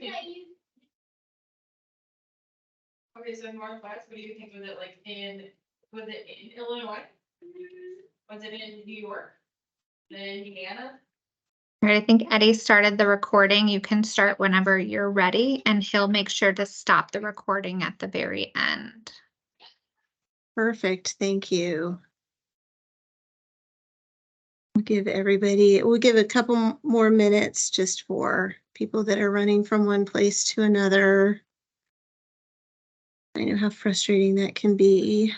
Okay, so Northwest, what do you think? Was it like was it in Illinois? Was it in New York? In Indiana? All right, I think Eddie started the recording. You can start whenever you're ready, and he'll make sure to stop the recording at the very end. Perfect, thank you. We'll give a couple more minutes just for people that are running from one place to another. I know how frustrating that can be.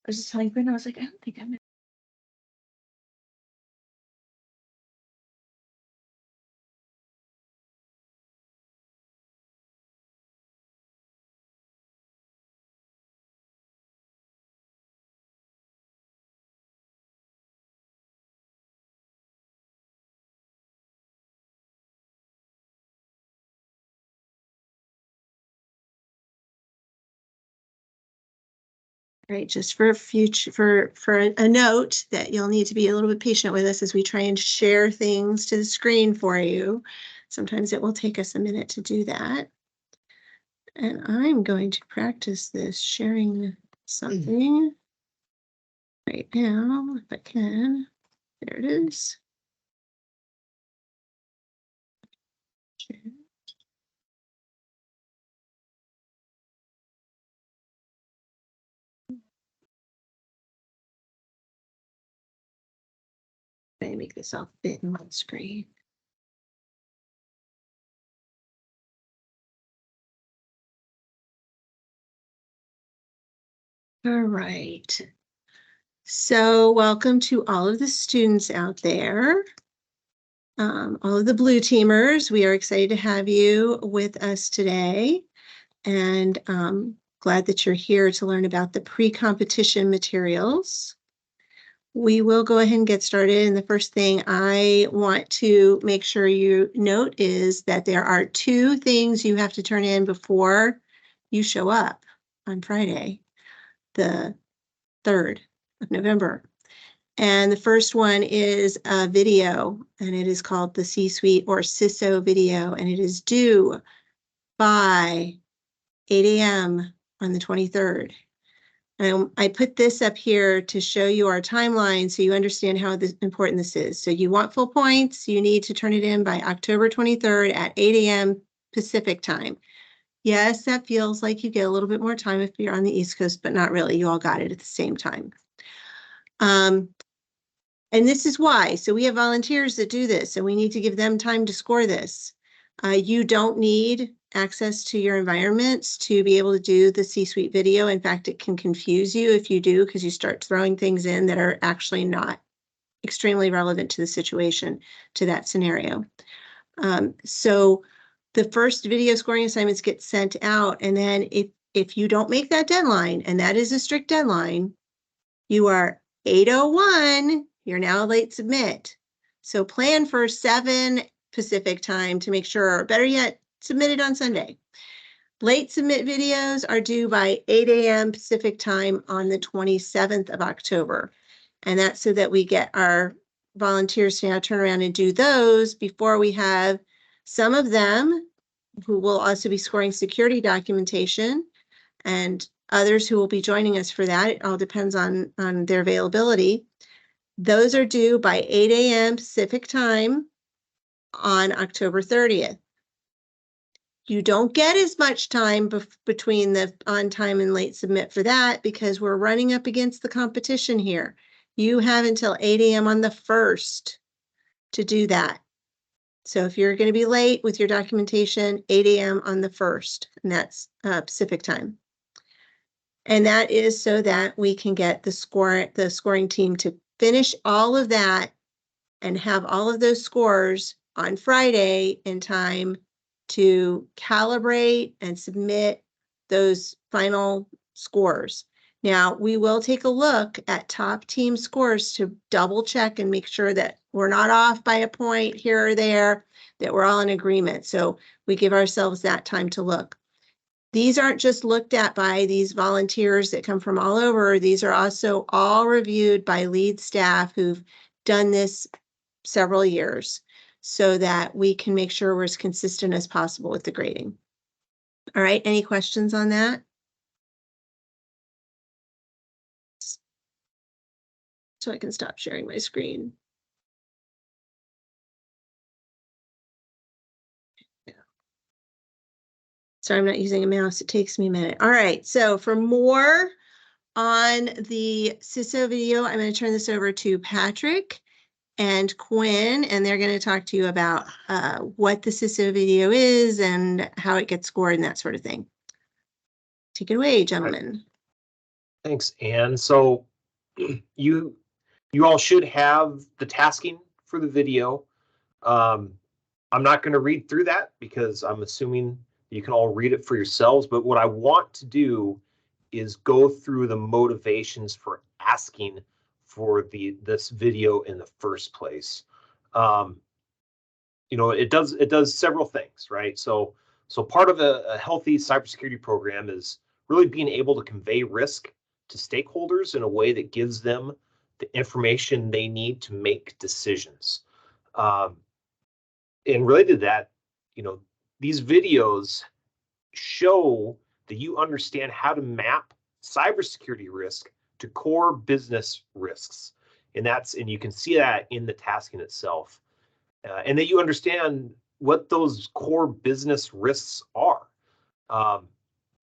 I was just telling Brenda, I was like, I don't think I'm. Right, just for future, for a note that you'll need to be a little bit patient with us as we try and share things to the screen for you. Sometimes it will take us a minute to do that. And I'm going to practice this sharing something right now, if I can. There it is. Share. Let me make this all fit in one screen. All right. So welcome to all of the students out there. All of the blue teamers, we are excited to have you with us today, and glad that you're here to learn about the pre-competition materials. We will go ahead and get started. And the first thing I want to make sure you note is that there are 2 things you have to turn in before you show up on Friday, the 3rd of November. And the first one is a video, and it is called the C-Suite or CISO video, and it is due by 8 a.m. on the 23rd. I put this up here to show you our timeline so you understand how important this is. So you want full points, you need to turn it in by October 23rd at 8 a.m. Pacific time. Yes, that feels like you get a little bit more time if you're on the East Coast, but not really. You all got it at the same time. And this is why. So we have volunteers that do this, and we need to give them time to score this. You don't need access to your environments to be able to do the C-Suite video. In fact, it can confuse you if you do, because you start throwing things in that are actually not extremely relevant to the situation, to that scenario. So the first video scoring assignments get sent out, and then if you don't make that deadline, and that is a strict deadline, you are 8:01, you're now late submit. So plan for 7 Pacific time to make sure, or better yet, submit it on Sunday. Late submit videos are due by 8 a.m. Pacific time on the 27th of October. And that's so that we get our volunteers to now turn around and do those before we have some of them who will also be scoring security documentation, and others who will be joining us for that. It all depends on their availability. Those are due by 8 a.m. Pacific time on October 30th. You don't get as much time between the on time and late submit for that because we're running up against the competition here. You have until 8 a.m. on the 1st to do that. So if you're going to be late with your documentation, 8 a.m. on the 1st, and that's Pacific time. And that is so that we can get the scoring team to finish all of that and have all of those scores on Friday in time to calibrate and submit those final scores. Now, we will take a look at top team scores to double check and make sure that we're not off by a point here or there, that we're all in agreement. So we give ourselves that time to look. These aren't just looked at by these volunteers that come from all over. These are also all reviewed by lead staff who've done this several years so that we can make sure we're as consistent as possible with the grading. All right, any questions on that? So I can stop sharing my screen. Sorry, I'm not using a mouse. It takes me a minute. All right, so for more on the CISO video, I'm going to turn this over to Patrick and Quinn, and they're going to talk to you about what the CISO video is and how it gets scored and that sort of thing. Take it away, gentlemen. Thanks, Anne. So you all should have the tasking for the video. I'm not going to read through that because I'm assuming you can all read it for yourselves. But what I want to do is go through the motivations for asking for this video in the first place. You know, it does several things, right? So part of a healthy cybersecurity program is really being able to convey risk to stakeholders in a way that gives them the information they need to make decisions. And related to that, you know, these videos show that you understand how to map cybersecurity risk to core business risks. And you can see that in the tasking itself. And that you understand what those core business risks are.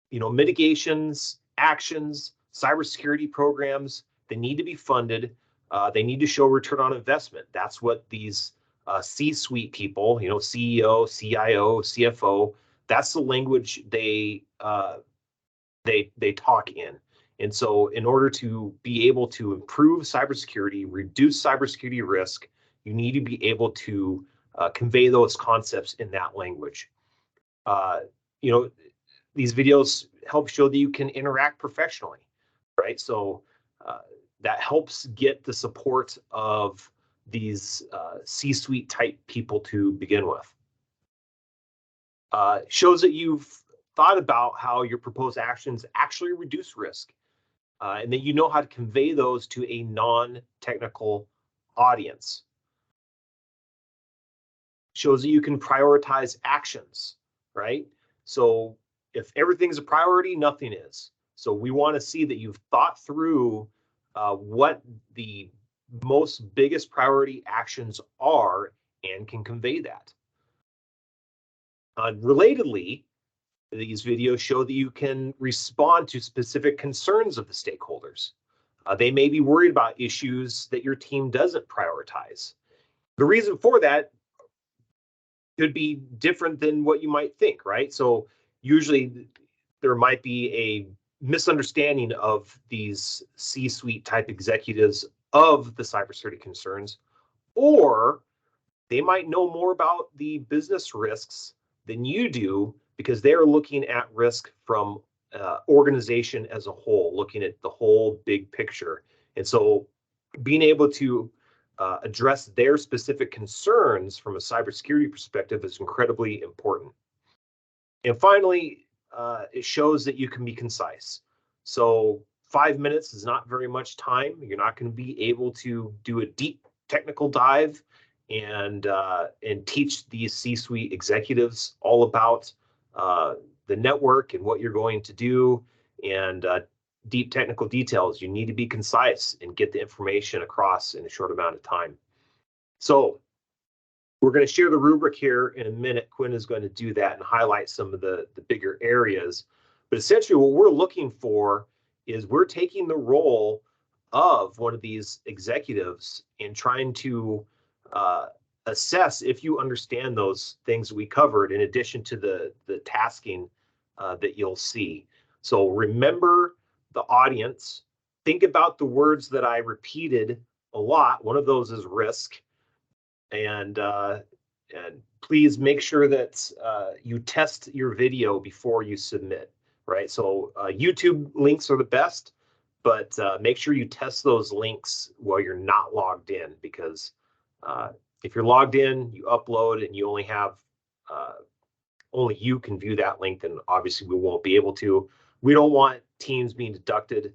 You know, mitigations, actions, cybersecurity programs, they need to be funded. They need to show return on investment. That's what these C-suite people, you know, CEO, CIO, CFO, that's the language they talk in. And so in order to be able to improve cybersecurity, reduce cybersecurity risk, you need to be able to convey those concepts in that language. You know, these videos help show that you can interact professionally, right? So that helps get the support of these C-suite type people to begin with. Shows that you've thought about how your proposed actions actually reduce risk, and that you know how to convey those to a non-technical audience. Shows that you can prioritize actions, right? So if everything's a priority, nothing is. So we want to see that you've thought through what the most biggest priority actions are and can convey that. Relatedly, these videos show that you can respond to specific concerns of the stakeholders. They may be worried about issues that your team doesn't prioritize. The reason for that could be different than what you might think, right? So usually there might be a misunderstanding of these C-suite type executives of the cybersecurity concerns, or they might know more about the business risks than you do because they're looking at risk from organization as a whole, looking at the whole big picture. And so being able to address their specific concerns from a cybersecurity perspective is incredibly important. And finally, it shows that you can be concise. So 5 minutes is not very much time. You're not going to be able to do a deep technical dive and teach these C-suite executives all about the network and what you're going to do, and deep technical details. You need to be concise and get the information across in a short amount of time. So we're going to share the rubric here in a minute. Quinn is going to do that and highlight some of the bigger areas. But essentially what we're looking for is we're taking the role of one of these executives and trying to assess if you understand those things we covered in addition to the tasking that you'll see. So remember the audience. Think about the words that I repeated a lot. One of those is risk. And please make sure that you test your video before you submit, right? So YouTube links are the best, but make sure you test those links while you're not logged in, because if you're logged in, you upload and you only have, only you can view that link, then obviously we won't be able to. We don't want teams being deducted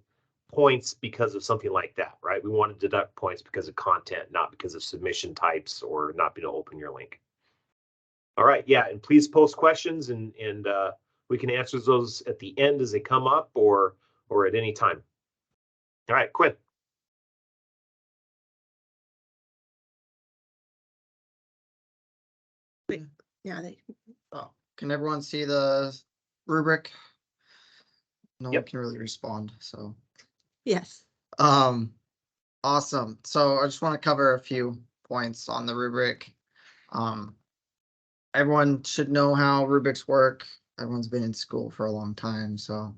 points because of something like that, right? We want to deduct points because of content, not because of submission types or not being able to open your link. All right, yeah, and please post questions and we can answer those at the end as they come up or at any time. All right, Quinn. Yeah, Oh, can everyone see the rubric? No one Yep. can really respond, so. yes. Awesome. So I just want to cover a few points on the rubric. Everyone should know how rubrics work. Everyone's been in school for a long time, so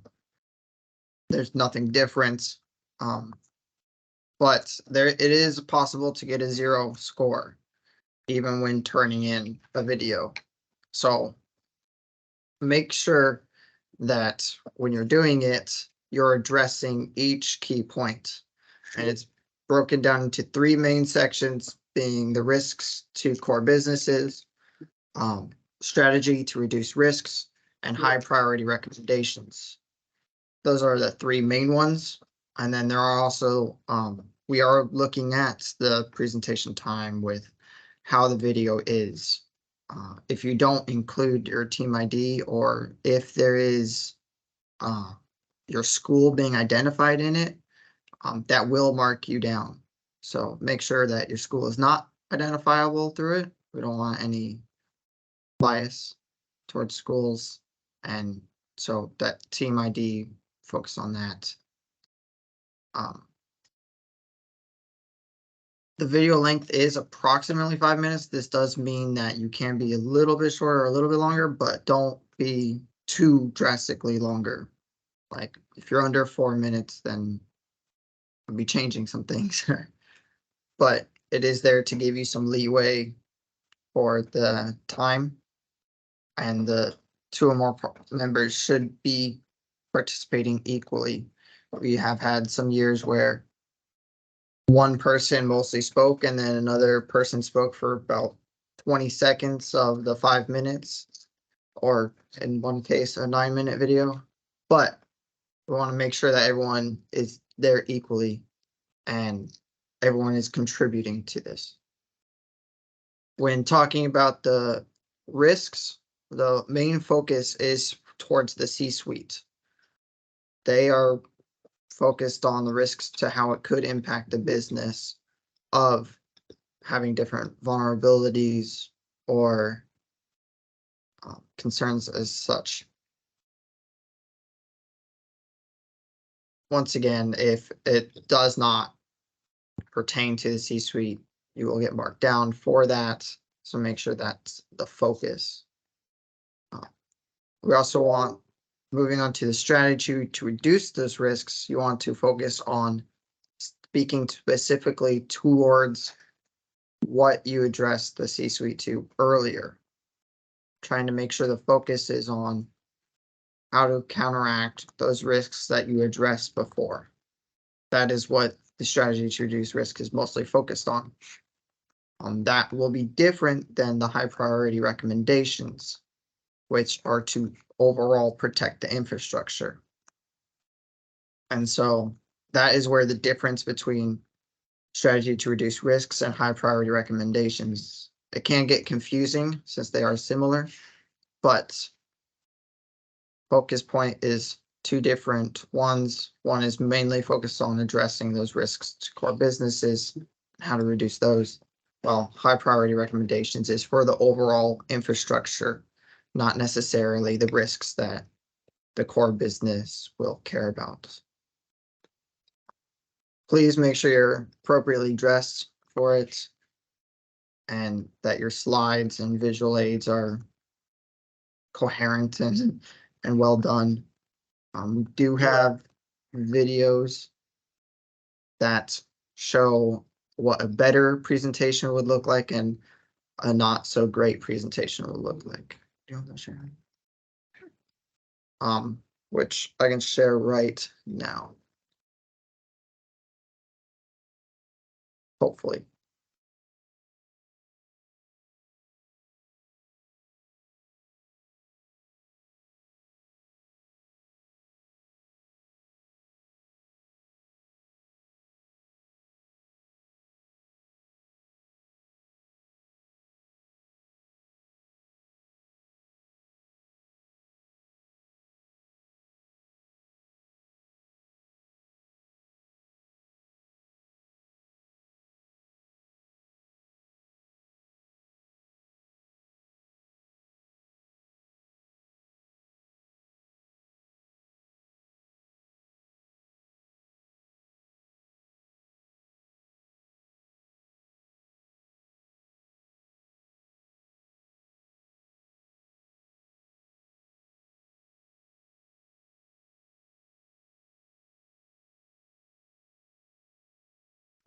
there's nothing different. But it is possible to get a 0 score even when turning in a video. So make sure that when you're doing it, you're addressing each key point. And it's broken down into 3 main sections, being the risks to core businesses, strategy to reduce risks, and high priority recommendations. Those are the 3 main ones. And then there are also, we are looking at the presentation time with how the video is. If you don't include your team ID, or if there is your school being identified in it, that will mark you down. So make sure that your school is not identifiable through it. We don't want any bias towards schools. And so that team ID, focus on that. The video length is approximately 5 minutes. This does mean that you can be a little bit shorter or a little bit longer, but don't be too drastically longer. Like if you're under 4 minutes, then I'll be changing some things. But it is there to give you some leeway for the time, and the 2 or more members should be participating equally. We have had some years where one person mostly spoke and then another person spoke for about 20 seconds of the 5 minutes, or in one case, a 9-minute video. But we want to make sure that everyone is there equally and everyone is contributing to this. When talking about the risks, the main focus is towards the C-suite. They are focused on the risks to how it could impact the business of having different vulnerabilities or concerns as such. Once again, if it does not pertain to the C-suite, you will get marked down for that. So make sure that's the focus. We also want, moving on to the strategy to reduce those risks, you want to focus on speaking specifically towards what you addressed the C-suite to earlier. Trying to make sure the focus is on how to counteract those risks that you addressed before. That is what the strategy to reduce risk is mostly focused on. That will be different than the high priority recommendations, which are to overall protect the infrastructure. And so that is where the difference between strategy to reduce risks and high priority recommendations, it can get confusing since they are similar, but focus point is two different ones. One is mainly focused on addressing those risks to core businesses, how to reduce those. Well, high priority recommendations is for the overall infrastructure, not necessarily the risks that the core business will care about. Please make sure you're appropriately dressed for it and that your slides and visual aids are coherent and well done. We do have videos that show what a better presentation would look like and a not so great presentation would look like. Do you want to share? Which I can share right now. Hopefully.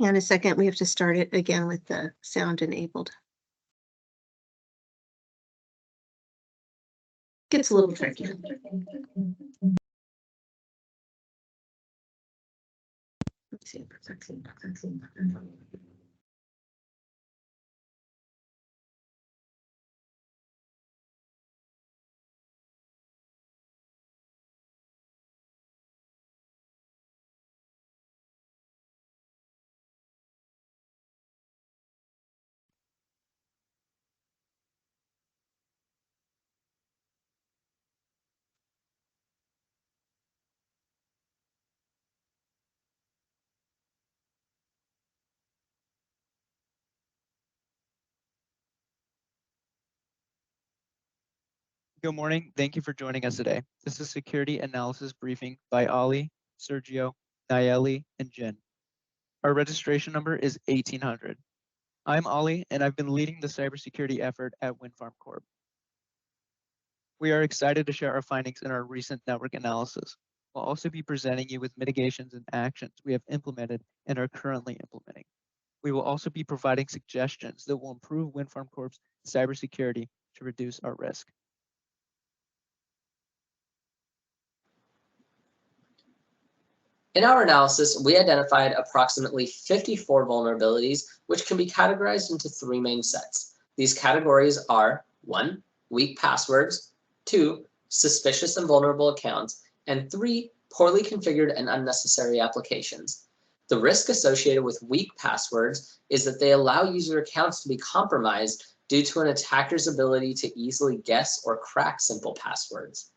In a second, we have to start it again with the sound enabled. Gets a little tricky. Let's see. Good morning. Thank you for joining us today. This is Security Analysis Briefing by Ali, Sergio, Nayeli, and Jen. Our registration number is 1800. I'm Ali, and I've been leading the cybersecurity effort at Windfarm Corp. We are excited to share our findings in our recent network analysis. We'll also be presenting you with mitigations and actions we have implemented and are currently implementing. We will also be providing suggestions that will improve Windfarm Corp's cybersecurity to reduce our risk. In our analysis, we identified approximately 54 vulnerabilities, which can be categorized into three main sets. These categories are 1. Weak passwords, 2. Suspicious and vulnerable accounts, and 3. Poorly configured and unnecessary applications. The risk associated with weak passwords is that they allow user accounts to be compromised due to an attacker's ability to easily guess or crack simple passwords.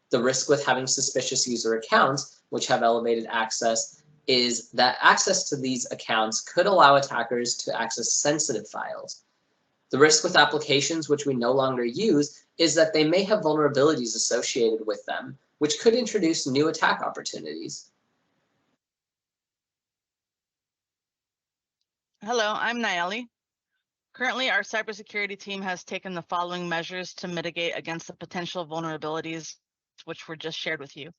The risk with having suspicious user accounts, which have elevated access, is that access to these accounts could allow attackers to access sensitive files. The risk with applications which we no longer use is that they may have vulnerabilities associated with them, which could introduce new attack opportunities. Hello, I'm Nayeli. Currently, our cybersecurity team has taken the following measures to mitigate against the potential vulnerabilities which were just shared with you.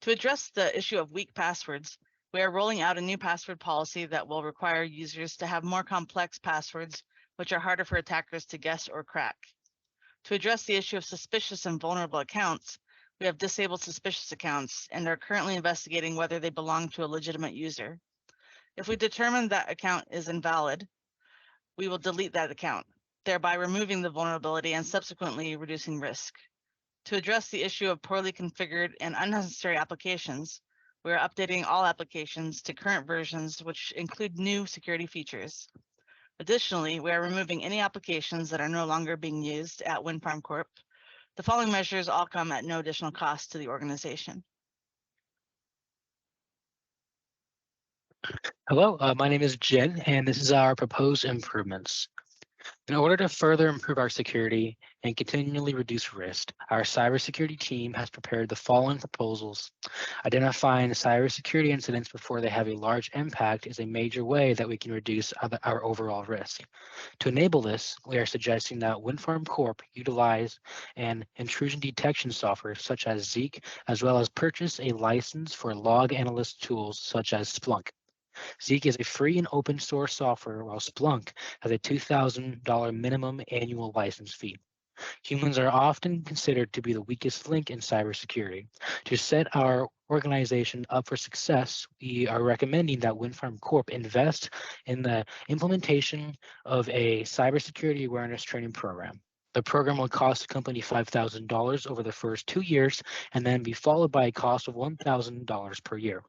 To address the issue of weak passwords, we are rolling out a new password policy that will require users to have more complex passwords, which are harder for attackers to guess or crack. To address the issue of suspicious and vulnerable accounts, we have disabled suspicious accounts and are currently investigating whether they belong to a legitimate user. If we determine that account is invalid, we will delete that account, thereby removing the vulnerability and subsequently reducing risk. To address the issue of poorly configured and unnecessary applications, we are updating all applications to current versions, which include new security features. Additionally, we are removing any applications that are no longer being used at Windfarm Corp. The following measures all come at no additional cost to the organization. Hello, my name is Jin, and this is our proposed improvements. In order to further improve our security and continually reduce risk, our cybersecurity team has prepared the following proposals. Identifying cybersecurity incidents before they have a large impact is a major way that we can reduce our overall risk. To enable this, we are suggesting that Windfarm Corp utilize an intrusion detection software such as Zeek, as well as purchase a license for log analyst tools such as Splunk. Zeek is a free and open source software, while Splunk has a $2,000 minimum annual license fee. Humans are often considered to be the weakest link in cybersecurity. To set our organization up for success, we are recommending that Windfarm Corp invest in the implementation of a cybersecurity awareness training program. The program will cost the company $5,000 over the first 2 years and then be followed by a cost of $1,000 per year.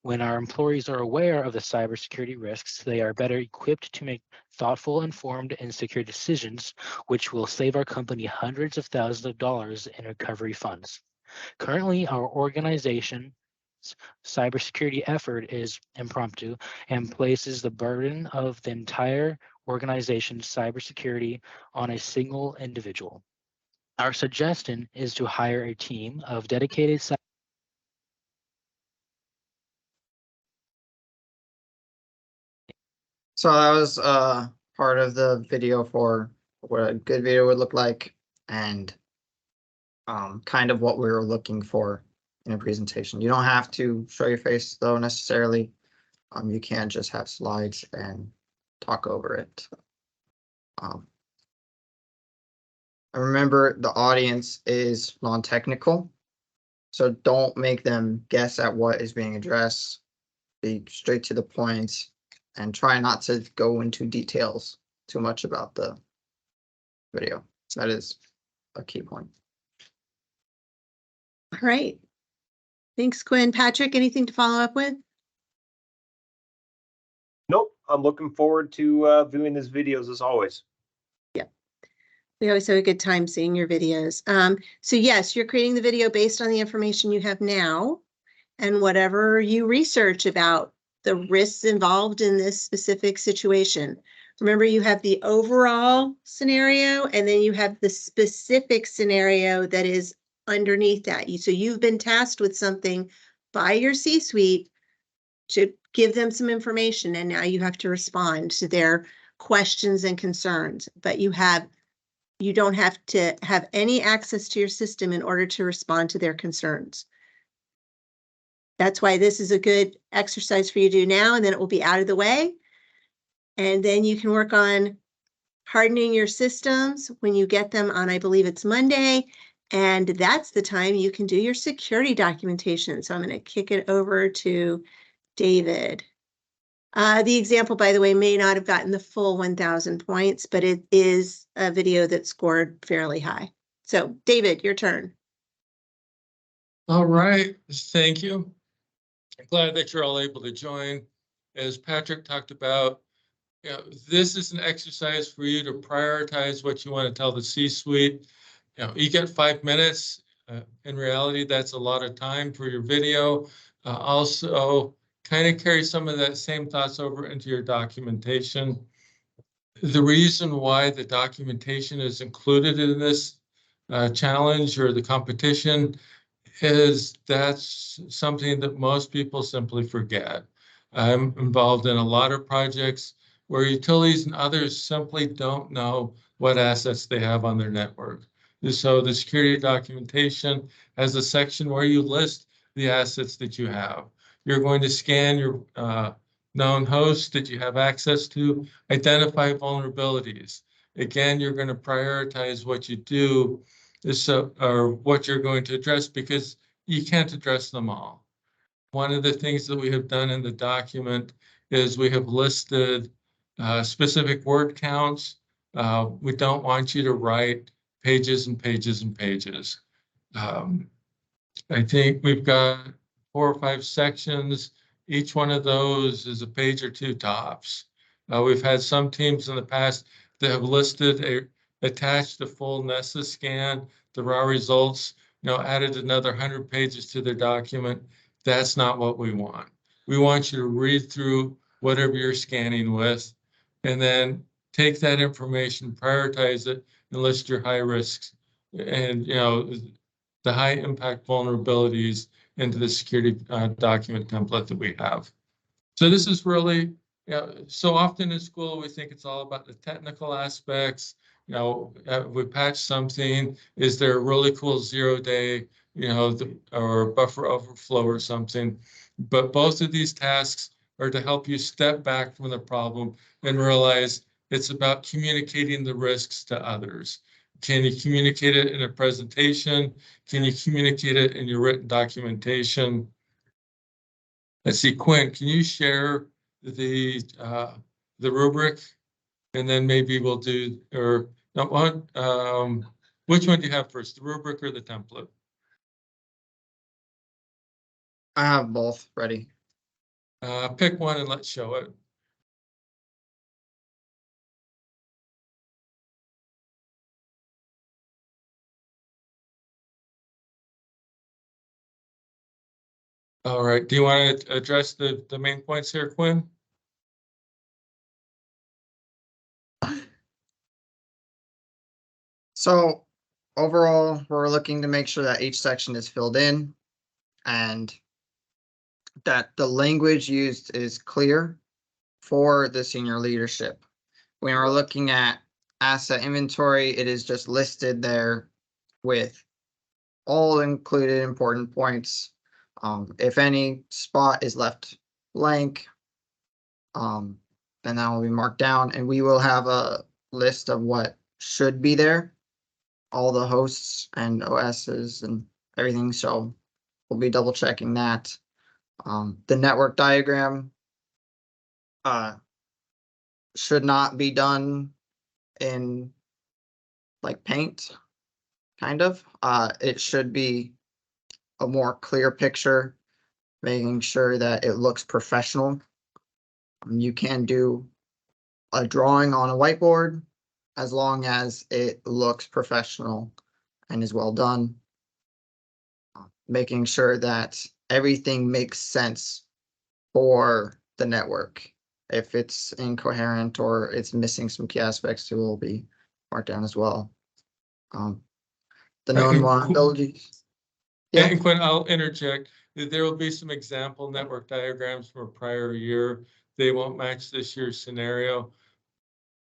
When our employees are aware of the cybersecurity risks, they are better equipped to make thoughtful, informed, and secure decisions, which will save our company hundreds of thousands of dollars in recovery funds. Currently, our organization's cybersecurity effort is impromptu and places the burden of the entire organization's cybersecurity on a single individual. Our suggestion is to hire a team of dedicated So that was part of the video for what a good video would look like, and kind of what we were looking for in a presentation. You don't have to show your face though necessarily. You can just have slides and talk over it. I remember the audience is non-technical, so don't make them guess at what is being addressed. Be straight to the point and try not to go into details too much about the video. That is a key point. All right. Thanks, Quinn. Patrick, anything to follow up with? Nope, I'm looking forward to viewing these videos as always. We always have a good time seeing your videos. So yes, you're creating the video based on the information you have now and whatever you research about the risks involved in this specific situation. Remember, you have the overall scenario and then you have the specific scenario that is underneath that. So you've been tasked with something by your C-suite to give them some information, and now you have to respond to their questions and concerns, but you don't have to have any access to your system in order to respond to their concerns. That's why this is a good exercise for you to do now, and then it will be out of the way. And then you can work on hardening your systems when you get them on, I believe it's Monday. And that's the time you can do your security documentation. So I'm going to kick it over to David. The example, by the way, may not have gotten the full 1,000 points, but it is a video that scored fairly high. So David, your turn. All right, thank you. I'm glad that you're all able to join. As Patrick talked about, this is an exercise for you to prioritize what you want to tell the C-suite. You get 5 minutes. In reality, that's a lot of time for your video. Also, kind of carry some of that same thoughts over into your documentation. The reason why the documentation is included in this challenge or the competition is that's something that most people simply forget. I'm involved in a lot of projects where utilities and others simply don't know what assets they have on their network. So the security documentation has a section where you list the assets that you have. You're going to scan your known hosts that you have access to, identify vulnerabilities. Again, you're going to prioritize what you do or what you're going to address, because you can't address them all. One of the things that we have done in the document is we have listed specific word counts. We don't want you to write pages and pages and pages. I think we've got 4 or 5 sections. Each one of those is a page or 2 tops. We've had some teams in the past that have listed attached a full Nessus scan, the raw results, added another 100 pages to their document. That's not what we want. We want you to read through whatever you're scanning with, and then take that information, prioritize it, and list your high risks and the high impact vulnerabilities into the security document template that we have. So this is really, so often in school we think it's all about the technical aspects. We patch something. Is there a really cool 0-day, or buffer overflow or something? But both of these tasks are to help you step back from the problem and realize it's about communicating the risks to others. Can you communicate it in a presentation? Can you communicate it in your written documentation? Let's see, Quinn, can you share the rubric? And then maybe we'll do, or not one, which one do you have first, the rubric or the template? I have both ready. Pick one and let's show it. All right, do you want to address the main points here, Quinn? So overall, we're looking to make sure that each section is filled in and that the language used is clear for the senior leadership. When we're looking at asset inventory, it is just listed there with all included important points. If any spot is left blank, then that will be marked down, and we will have a list of what should be there, all the hosts and OSs and everything. So we'll be double checking that. The network diagram should not be done in like paint, kind of. It should be a more clear picture, making sure that it looks professional. You can do a drawing on a whiteboard as long as it looks professional and is well done. Making sure that everything makes sense for the network. If it's incoherent or it's missing some key aspects, it will be marked down as well. The known vulnerabilities. Yeah. And Quinn, I'll interject. There will be some example network diagrams from a prior year. They won't match this year's scenario.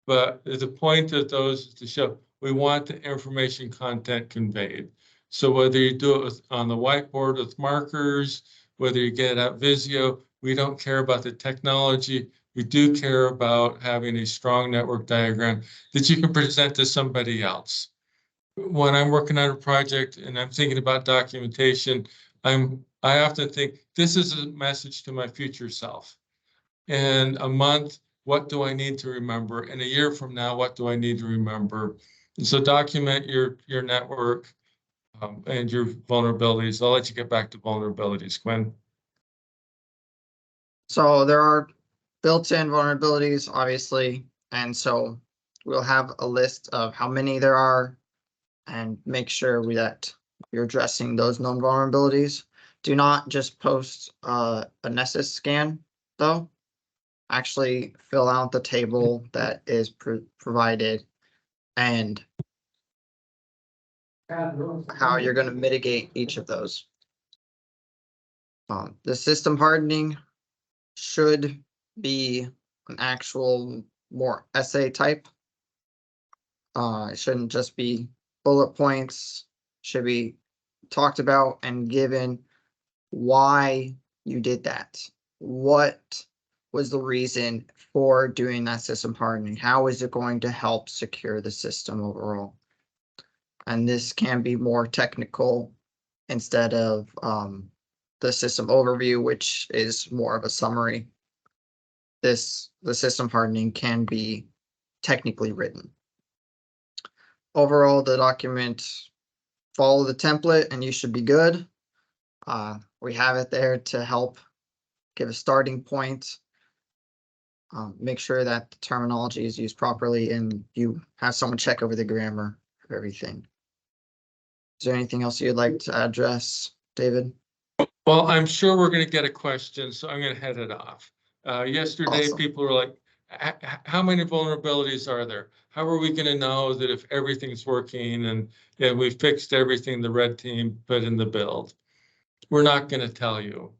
But the point of those is to show we want the information content conveyed. So whether you do it on the whiteboard with markers, whether you get it at Visio, we don't care about the technology. We do care about having a strong network diagram that you can present to somebody else. When I'm working on a project and I'm thinking about documentation, I often think this is a message to my future self. In a month, what do I need to remember? In a year from now, what do I need to remember? And so document your network and your vulnerabilities. I'll let you get back to vulnerabilities, Quinn. So there are built-in vulnerabilities, obviously, and so we'll have a list of how many there are and make sure that you're addressing those known vulnerabilities. Do not just post a Nessus scan, though. Actually fill out the table that is provided and how you're going to mitigate each of those. The system hardening should be an actual more essay type. It shouldn't just be bullet points. Should be talked about and given why you did that. What was the reason for doing that system hardening? How is it going to help secure the system overall? And this can be more technical instead of the system overview, which is more of a summary. The system hardening can be technically written. Overall, the document, follow the template and you should be good. We have it there to help give a starting point. Make sure that the terminology is used properly and you have someone check over the grammar of everything. Is there anything else you'd like to address, David? Well, I'm sure we're going to get a question, so I'm going to head it off. Yesterday, Awesome. people were like, how many vulnerabilities are there? How are we going to know that if everything's working and we fixed everything the red team put in the build? We're not going to tell you.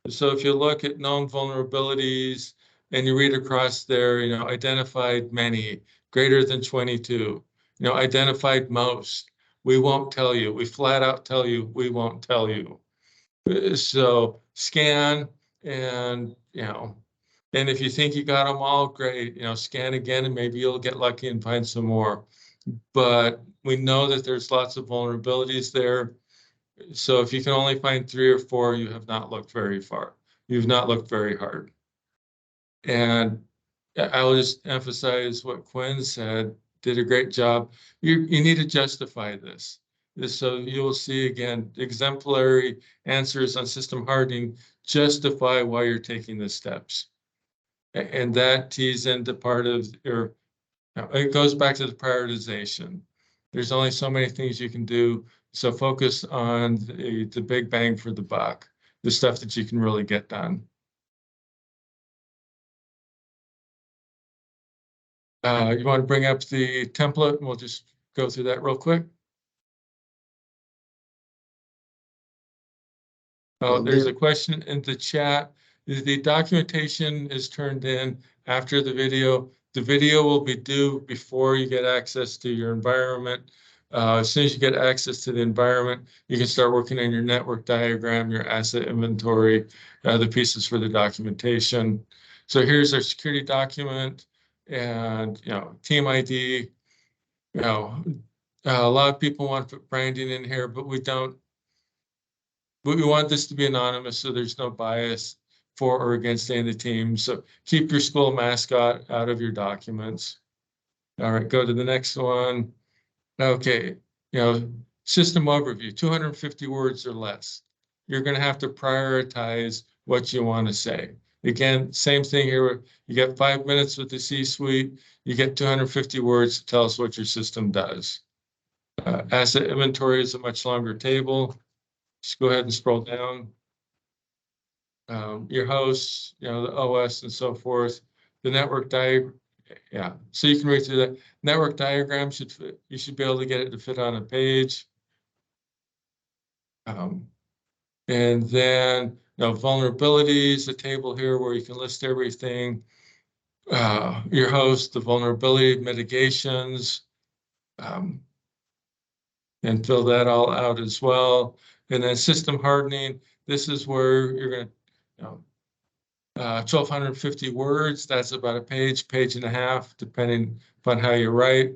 So if you look at known vulnerabilities and you read across there, identified many, greater than 22, identified most, we won't tell you. We flat out tell you, we won't tell you. So scan and, and if you think you got them all, great, scan again and maybe you'll get lucky and find some more. But we know that there's lots of vulnerabilities there. So if you can only find 3 or 4, you have not looked very far. You've not looked very hard. And I'll just emphasize what Quinn said, did a great job. You need to justify this. So you'll see again, exemplary answers on system hardening justify why you're taking the steps. And that tees into part of your, it goes back to the prioritization. There's only so many things you can do. So focus on the big bang for the buck, the stuff that you can really get done. You want to bring up the template and we'll just go through that real quick. Oh, there's a question in the chat. The documentation is turned in after the video. The video will be due before you get access to your environment. As soon as you get access to the environment, you can start working on your network diagram, your asset inventory, the pieces for the documentation. So here's our security document and, team ID. A lot of people want to put branding in here, but we don't. We want this to be anonymous, so there's no bias for or against any of the teams. So keep your school mascot out of your documents. All right, go to the next one. Okay, system overview, 250 words or less. You're going to have to prioritize what you want to say. Again, same thing here. You get 5 minutes with the C-suite. You get 250 words to tell us what your system does. Asset inventory is a much longer table. Just go ahead and scroll down. Your hosts, the OS and so forth. The network diagram, so you can read through that. Network diagram should fit, you should be able to get it to fit on a page. And then vulnerabilities, a table here where you can list everything. Your host, the vulnerability mitigations, and fill that all out as well. And then system hardening, this is where you're going to, 1,250 words, that's about a page and a half, depending upon how you write.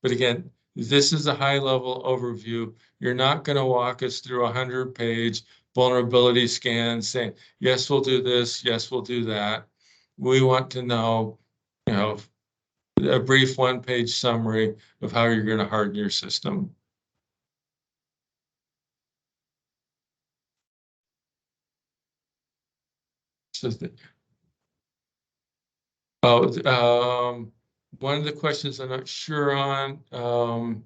But again, this is a high-level overview. You're not going to walk us through a 100-page vulnerability scan saying, yes, we'll do this, yes, we'll do that. We want to know, a brief 1-page summary of how you're going to harden your system. So one of the questions I'm not sure on, don't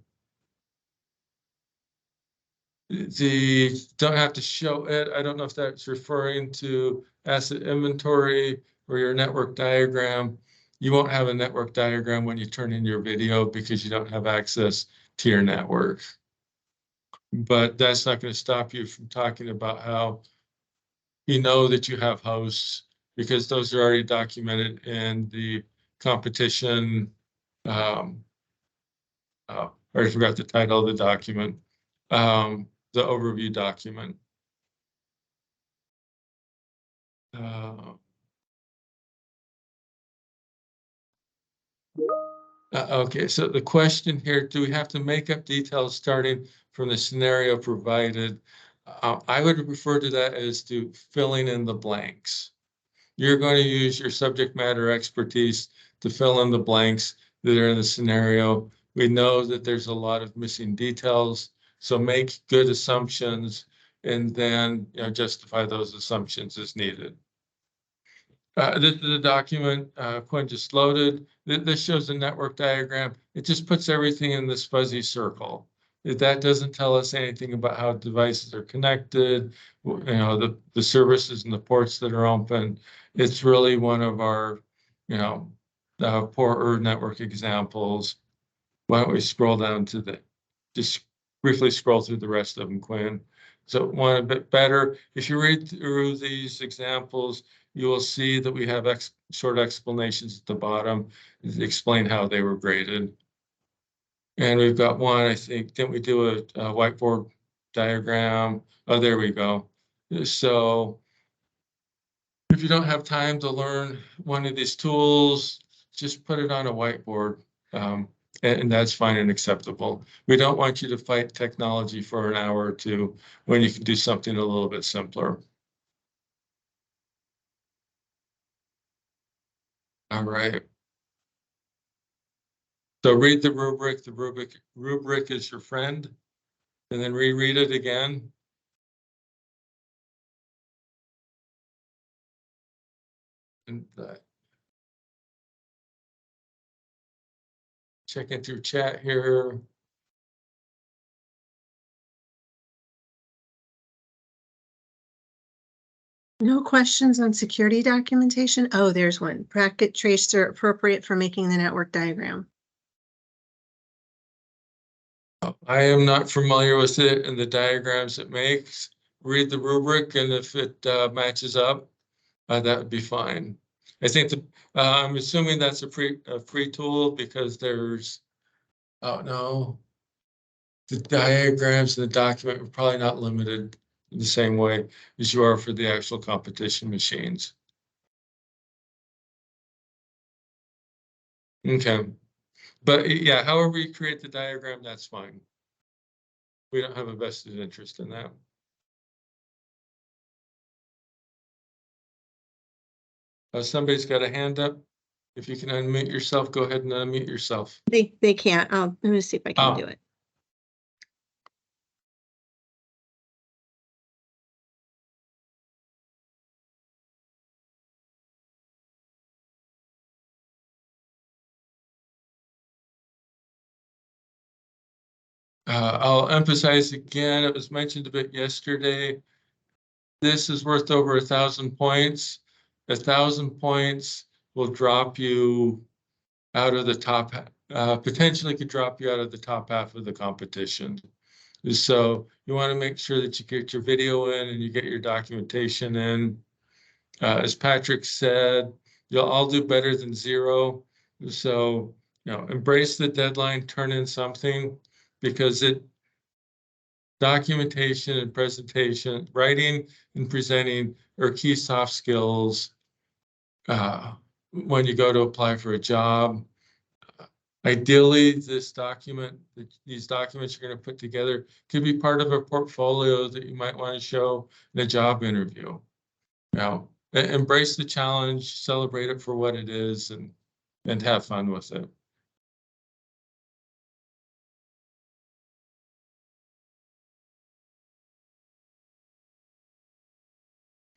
have to show it. I don't know if that's referring to asset inventory or your network diagram. You won't have a network diagram when you turn in your video because you don't have access to your network. But that's not going to stop you from talking about how you know that you have hosts, because those are already documented in the competition. I already forgot the title of the document, the overview document. Okay, so the question here, do we have to make up details starting from the scenario provided? I would refer to that as to filling in the blanks. You're going to use your subject matter expertise to fill in the blanks that are in the scenario. We know that there's a lot of missing details, so make good assumptions and then justify those assumptions as needed. This is a document Quinn just loaded. This shows a network diagram. It just puts everything in this fuzzy circle. That doesn't tell us anything about how devices are connected, the services and the ports that are open. It's really one of our, poorer network examples. Why don't we scroll down to just briefly scroll through the rest of them, Quinn. So one a bit better. If you read through these examples, you will see that we have short explanations at the bottom that explain how they were graded. And we've got one, I think, didn't we do a whiteboard diagram? Oh, there we go. So if you don't have time to learn one of these tools, just put it on a whiteboard. And that's fine and acceptable. We don't want you to fight technology for an hour or two when you can do something a little bit simpler. All right. So read the rubric. The rubric is your friend, and then reread it again. And checking through chat here. No questions on security documentation? Oh, there's one. Packet tracer appropriate for making the network diagram. I am not familiar with it and the diagrams it makes. Read the rubric, and if it matches up, that would be fine. I think I'm assuming that's a free tool because there's, oh no, the diagrams in the document are probably not limited in the same way as you are for the actual competition machines. Okay, but yeah, however you create the diagram, that's fine. We don't have a vested interest in that. Somebody's got a hand up. If you can unmute yourself, go ahead and unmute yourself. They can't. Let me see if I can do it. I'll emphasize again, it was mentioned a bit yesterday. This is worth over 1,000 points. 1,000 points will drop you out of the top, potentially could drop you out of the top half of the competition. So you want to make sure that you get your video in and you get your documentation in. As Patrick said, you'll all do better than zero. So, embrace the deadline, turn in something, because documentation and presentation, writing and presenting are key soft skills when you go to apply for a job. Ideally, these documents you're going to put together could be part of a portfolio that you might want to show in a job interview. Embrace the challenge, celebrate it for what it is, and have fun with it.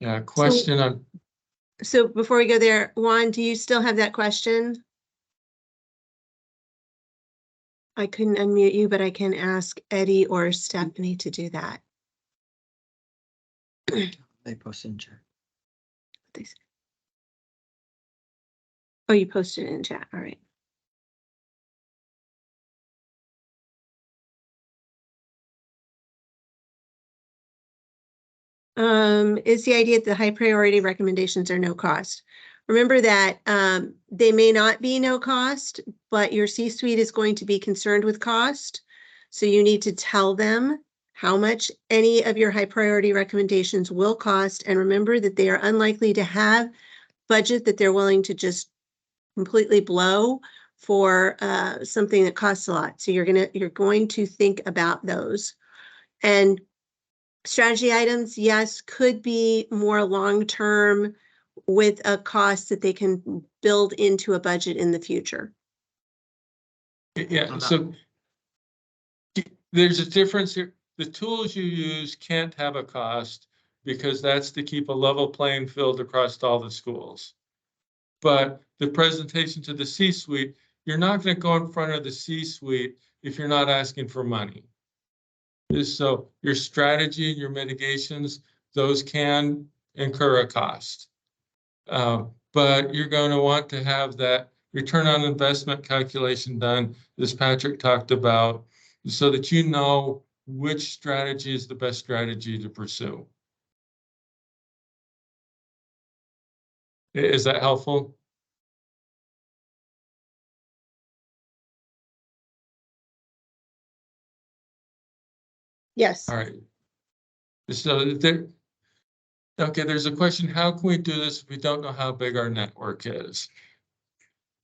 Yeah, question on. So before we go there, Juan, do you still have that question? I couldn't unmute you, but I can ask Eddie or Stephanie to do that. They posted in chat. Oh, you posted it in chat. All right. Is the idea that the high priority recommendations are no cost? Remember that they may not be no cost, but your C-suite is going to be concerned with cost. So you need to tell them how much any of your high priority recommendations will cost. And remember that they are unlikely to have budget that they're willing to just completely blow for something that costs a lot. So you're going to think about those. And strategy items, yes, could be more long-term with a cost that they can build into a budget in the future. Yeah, so there's a difference here. The tools you use can't have a cost because that's to keep a level playing field across all the schools. But the presentation to the C-suite, you're not going to go in front of the C-suite if you're not asking for money. So your strategy and your mitigations, those can incur a cost. But you're going to want to have that return on investment calculation done, as Patrick talked about, so that you know which strategy is the best strategy to pursue. Is that helpful? Yes. All right. So there's a question, how can we do this if we don't know how big our network is?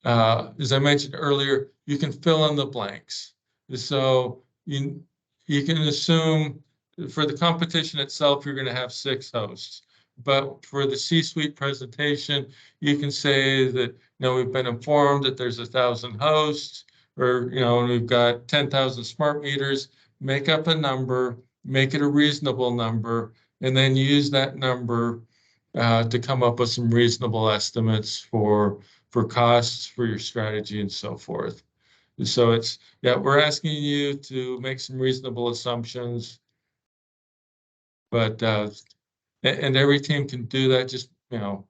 As I mentioned earlier, you can fill in the blanks. So you can assume for the competition itself, you're going to have 6 hosts. But for the C-suite presentation, you can say that, we've been informed that there's 1,000 hosts, or, we've got 10,000 smart meters. Make up a number, make it a reasonable number, and then use that number to come up with some reasonable estimates for costs, for your strategy, and so forth. And so we're asking you to make some reasonable assumptions, but and every team can do that. Just do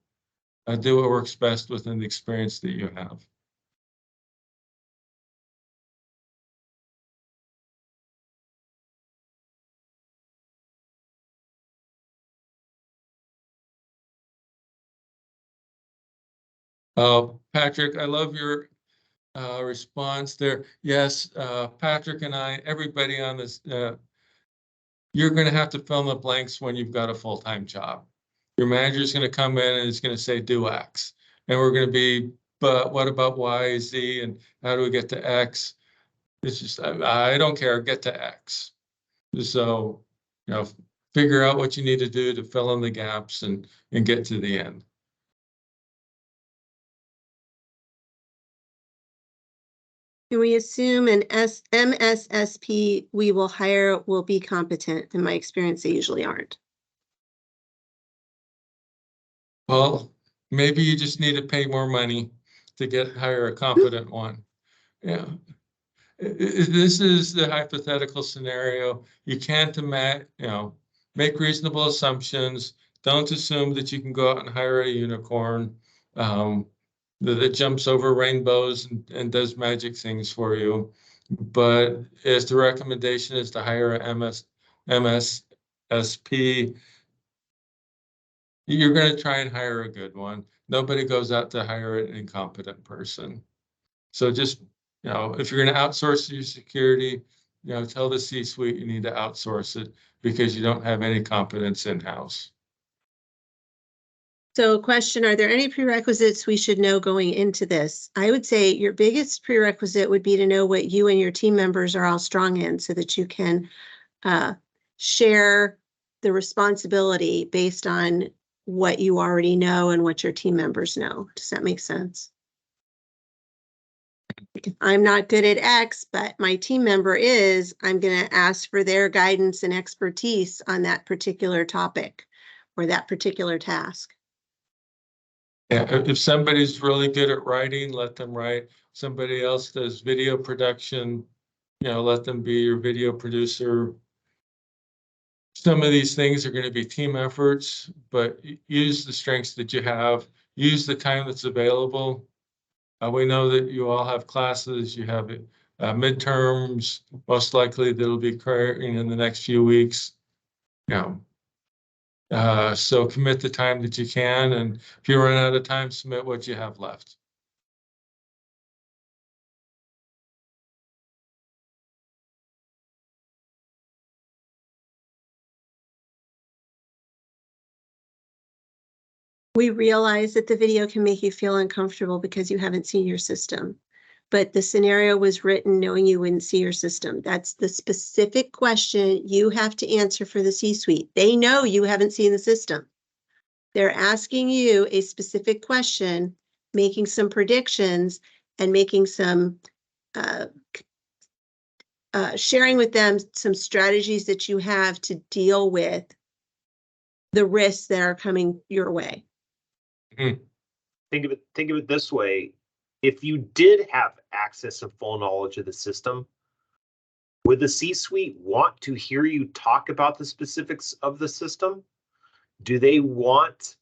what works best within the experience that you have. Patrick, I love your response there. Yes, Patrick and I, everybody on this, you're going to have to fill in the blanks when you've got a full-time job. Your manager is going to come in and is going to say, do X. And we're going to be, but what about Y, Z, and how do we get to X? It's just, I don't care, get to X. So, figure out what you need to do to fill in the gaps and get to the end. Can we assume an MSSP we will hire will be competent? In my experience, they usually aren't. Well, maybe you just need to pay more money to hire a competent one. Yeah. This is the hypothetical scenario. You can't make reasonable assumptions. Don't assume that you can go out and hire a unicorn that jumps over rainbows and does magic things for you. But if the recommendation is to hire a MSSP, you're going to try and hire a good one. Nobody goes out to hire an incompetent person. So just, if you're going to outsource your security, tell the C-suite you need to outsource it because you don't have any competence in-house. So question, are there any prerequisites we should know going into this? I would say your biggest prerequisite would be to know what you and your team members are all strong in so that you can share the responsibility based on what you already know and what your team members know. Does that make sense? If I'm not good at X, but my team member is, I'm going to ask for their guidance and expertise on that particular topic or that particular task. Yeah, if somebody's really good at writing, let them write. Somebody else does video production, let them be your video producer. Some of these things are going to be team efforts, but use the strengths that you have. Use the time that's available. We know that you all have classes, you have midterms, most likely that'll be occurring in the next few weeks. So commit the time that you can, and if you run out of time, submit what you have left. We realize that the video can make you feel uncomfortable because you haven't seen your system, but the scenario was written knowing you wouldn't see your system. That's the specific question you have to answer for the C-suite. They know you haven't seen the system. They're asking you a specific question, making some predictions, and making some sharing with them some strategies that you have to deal with the risks that are coming your way. Think of it this way. If you did have access and full knowledge of the system, Would the C-suite want to hear you talk about the specifics of the system? Do they want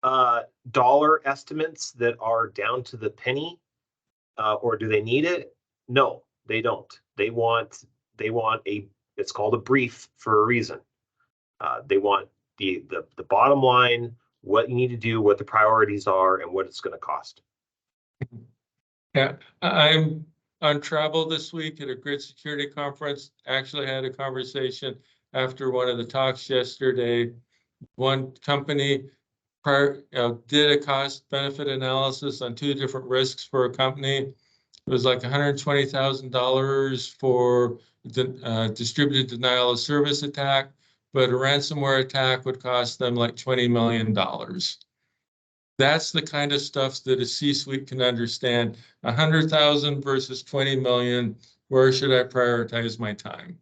dollar estimates that are down to the penny, or do they need it? No, they don't. They want it's called a brief for a reason. They want the bottom line, what you need to do, what the priorities are, and what it's going to cost. Yeah, I'm on travel this week at a grid security conference. Actually had a conversation after one of the talks yesterday. One company did a cost benefit analysis on 2 different risks for a company. It was like $120,000 for the distributed denial of service attack, but a ransomware attack would cost them like $20 million. That's the kind of stuff that a C-suite can understand. 100,000 versus 20 million. Where should I prioritize my time?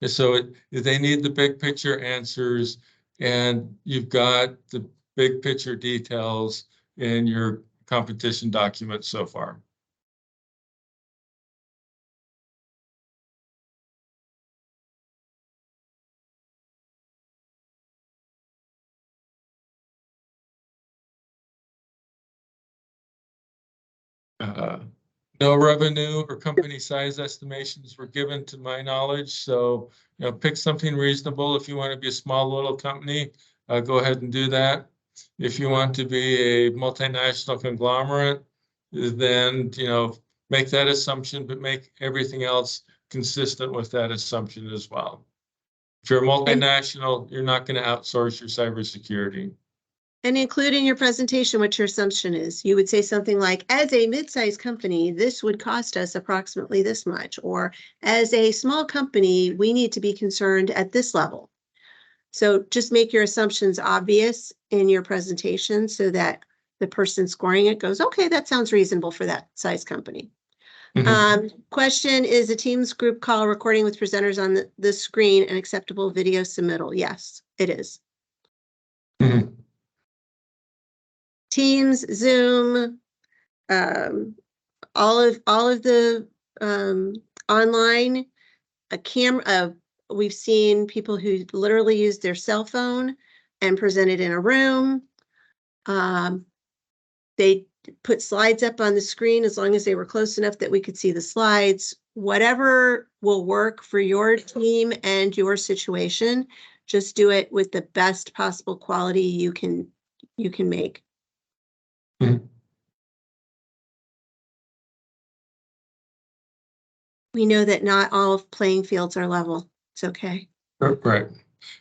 And so they need the big picture answers, and you've got the big picture details in your competition document so far. No revenue or company size estimations were given to my knowledge. So, pick something reasonable. If you want to be a small little company, go ahead and do that. If you want to be a multinational conglomerate, then, make that assumption, but make everything else consistent with that assumption as well. If you're a multinational, you're not going to outsource your cybersecurity. And include in your presentation what your assumption is. You would say something like, as a mid-sized company, this would cost us approximately this much, or as a small company, we need to be concerned at this level. So just make your assumptions obvious in your presentation so that the person scoring it goes, okay, that sounds reasonable for that size company. Question, is a Teams group call recording with presenters on the screen an acceptable video submittal? Yes, it is. Teams, Zoom, all of the online, a camera. We've seen people who literally use their cell phone and present it in a room. They put slides up on the screen as long as they were close enough that we could see the slides. Whatever will work for your team and your situation, just do it with the best possible quality you can make. We know that not all playing fields are level. It's okay. Right.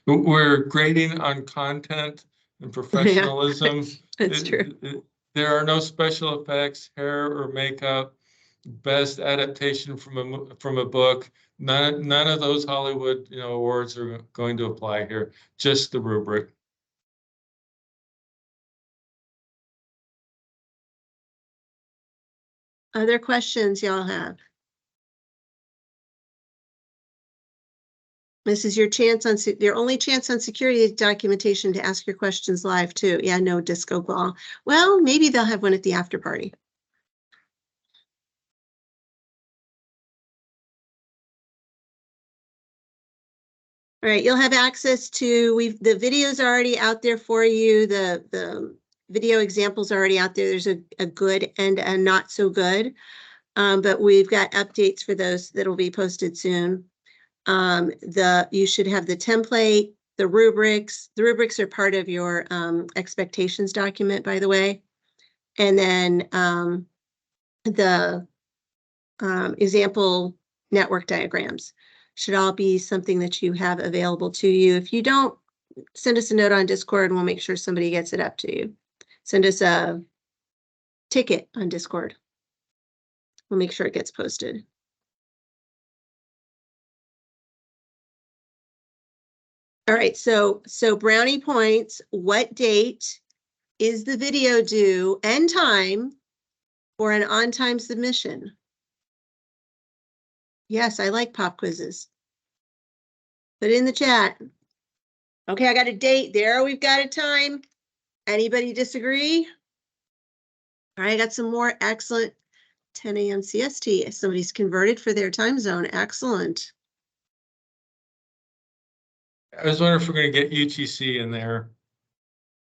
We're grading on content and professionalism. That's true. There are no special effects, hair or makeup, best adaptation from a book. None of those Hollywood awards are going to apply here. Just the rubric. Other questions y'all have? This is your chance your only chance on security documentation to ask your questions live too. Yeah, no disco ball. Well, maybe they'll have one at the after party. All right, you'll have access to, the video's already out there for you. The video examples are already out there. There's a good and a not so good, but we've got updates for those that will be posted soon. You should have the template, the rubrics. The rubrics are part of your expectations document, by the way. And then the example network diagrams should all be something that you have available to you. If you don't, send us a note on Discord and we'll make sure somebody gets it up to you. Send us a ticket on Discord. We'll make sure it gets posted. All right, so brownie points. What date is the video due and time for an on-time submission? Yes, I like pop quizzes. Put it in the chat. Okay, I got a date there. We've got a time. Anybody disagree? All right, I got some more excellent 10 a.m. CST. Somebody's converted for their time zone. Excellent. I was wondering if we're going to get UTC in there.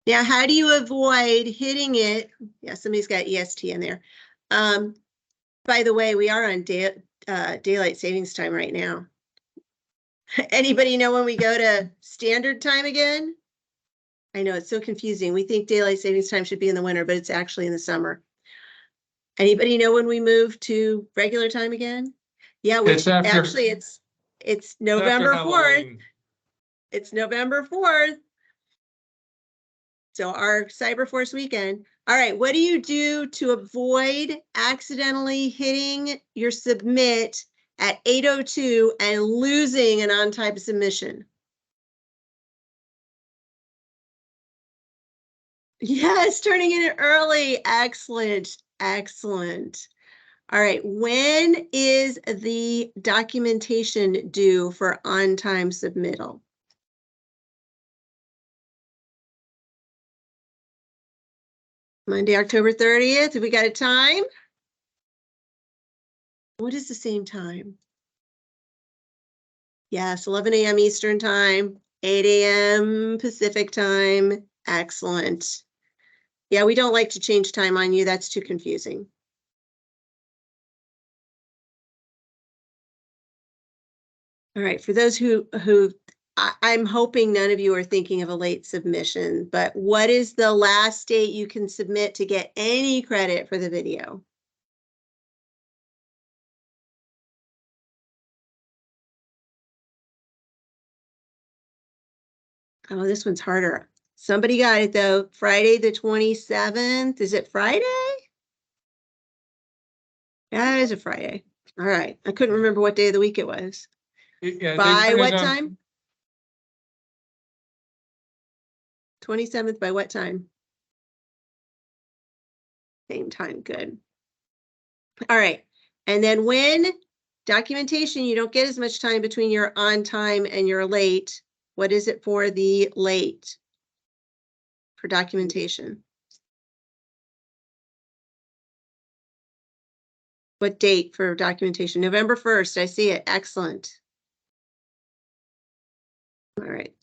Now, how do you avoid hitting it? Yeah, somebody's got EST in there. By the way, we are on daylight savings time right now. Anybody know when we go to standard time again? I know it's so confusing. We think daylight savings time should be in the winter, but it's actually in the summer. Anybody know when we move to regular time again? Yeah, which It's after- actually it's November 4th. It's November 4th. So our CyberForce weekend. All right, what do you do to avoid accidentally hitting your submit at 8:02 and losing an on-time submission? Yes, turning in early. Excellent, excellent. All right, when is the documentation due for on-time submittal? Monday, October 30th. Have we got a time? What is the same time? Yes, 11 a.m. Eastern time, 8 a.m. Pacific time. Excellent. Yeah, we don't like to change time on you. That's too confusing. All right, for those I'm hoping none of you are thinking of a late submission, but what is the last date you can submit to get any credit for the video? Oh, this one's harder. Somebody got it though. Friday the 27th. Is it Friday? Yeah, it is a Friday. All right. I couldn't remember what day of the week it was. Yeah, By what time? 27th by what time? Same time. Good. All right. And then when documentation, you don't get as much time between your on time and your late. What is it for the late? For documentation? What date for documentation? November 1st. I see it. Excellent. All right.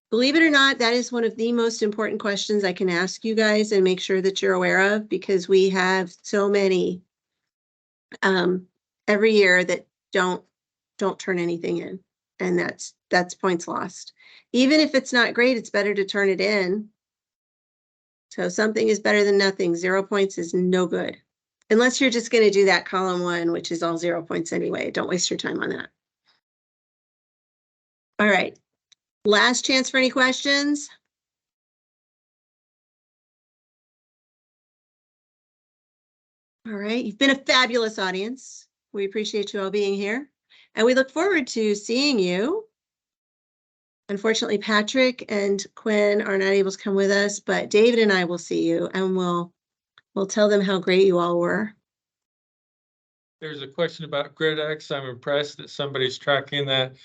Believe it or not, that is one of the most important questions I can ask you guys and make sure that you're aware of, because we have so many every year that don't turn anything in, and that's points lost. Even if it's not great, it's better to turn it in. So something is better than nothing. 0 points is no good, unless you're just going to do that column 1, which is all 0 points anyway. Don't waste your time on that. All right. Last chance for any questions. All right, you've been a fabulous audience. We appreciate you all being here, and we look forward to seeing you. Unfortunately, Patrick and Quinn are not able to come with us, but David and I will see you, and we'll tell them how great you all were. There's a question about GridX. I'm impressed that somebody's tracking that.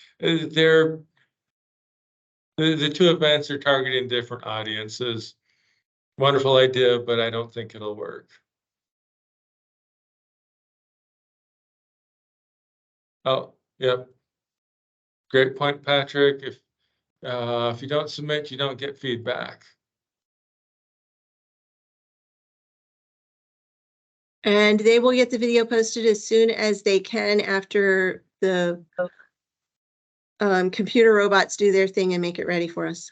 The two events are targeting different audiences. Wonderful idea, but I don't think it'll work. Oh, yep. Great point, Patrick. If you don't submit, you don't get feedback. And they will get the video posted as soon as they can after the computer robots do their thing and make it ready for us.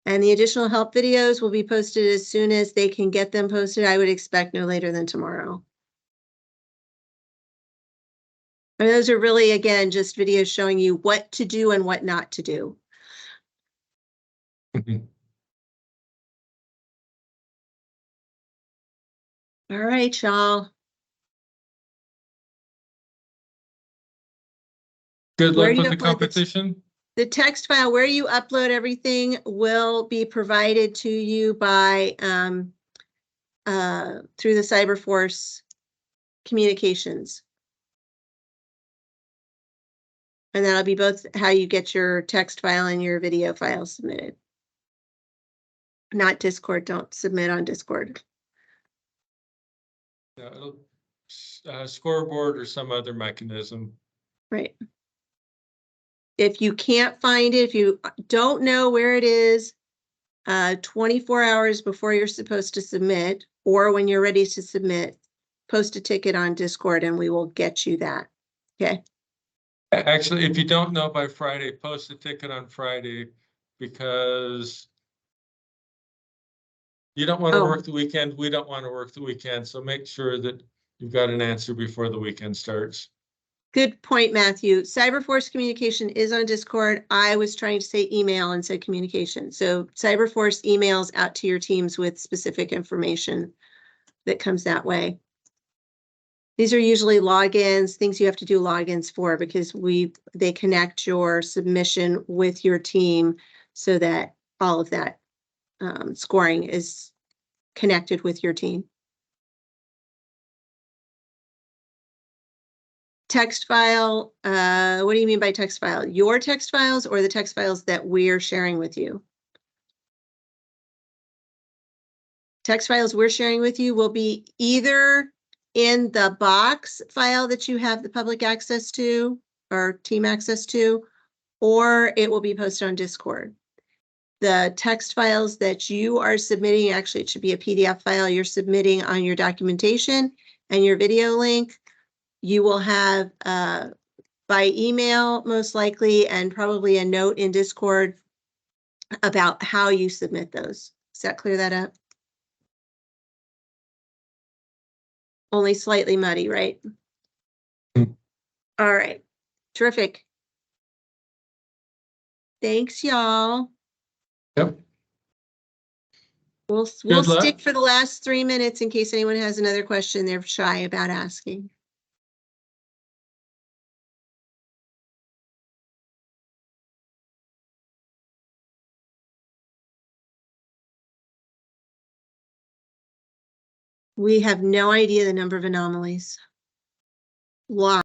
And the additional help videos will be posted as soon as they can get them posted. I would expect no later than tomorrow. And those are really, again, just videos showing you what to do and what not to do. All right, y'all. Good Where luck do with you the upload competition. The text file where you upload everything will be provided to you by through the CyberForce communications. And that'll be both how you get your text file and your video file submitted. Not Discord. Don't submit on Discord. Yeah, scoreboard or some other mechanism. Right. If you can't find it, if you don't know where it is, 24 hours before you're supposed to submit, or when you're ready to submit, post a ticket on Discord and we will get you that. Okay. Actually, if you don't know by Friday, post a ticket on Friday because you don't want to work the weekend. We don't want to work the weekend. So make sure that you've got an answer before the weekend starts. Good point, Matthew. CyberForce communication is on Discord. I was trying to say email and said communication. So CyberForce emails out to your teams with specific information that comes that way. These are usually logins, things you have to do logins for because they connect your submission with your team so that all of that scoring is connected with your team. Text file, what do you mean by text file? Your text files or the text files that we're sharing with you? Text files we're sharing with you will be either in the box file that you have the public access to or team access to, or it will be posted on Discord. The text files that you are submitting, actually it should be a PDF file you're submitting on your documentation and your video link. You will have by email most likely and probably a note in Discord about how you submit those. Does that clear that up? Only slightly muddy, right? All right, terrific. Thanks, y'all. Yep. We'll Good luck. stick for the last 3 minutes in case anyone has another question they're shy about asking. We have no idea the number of anomalies. Why?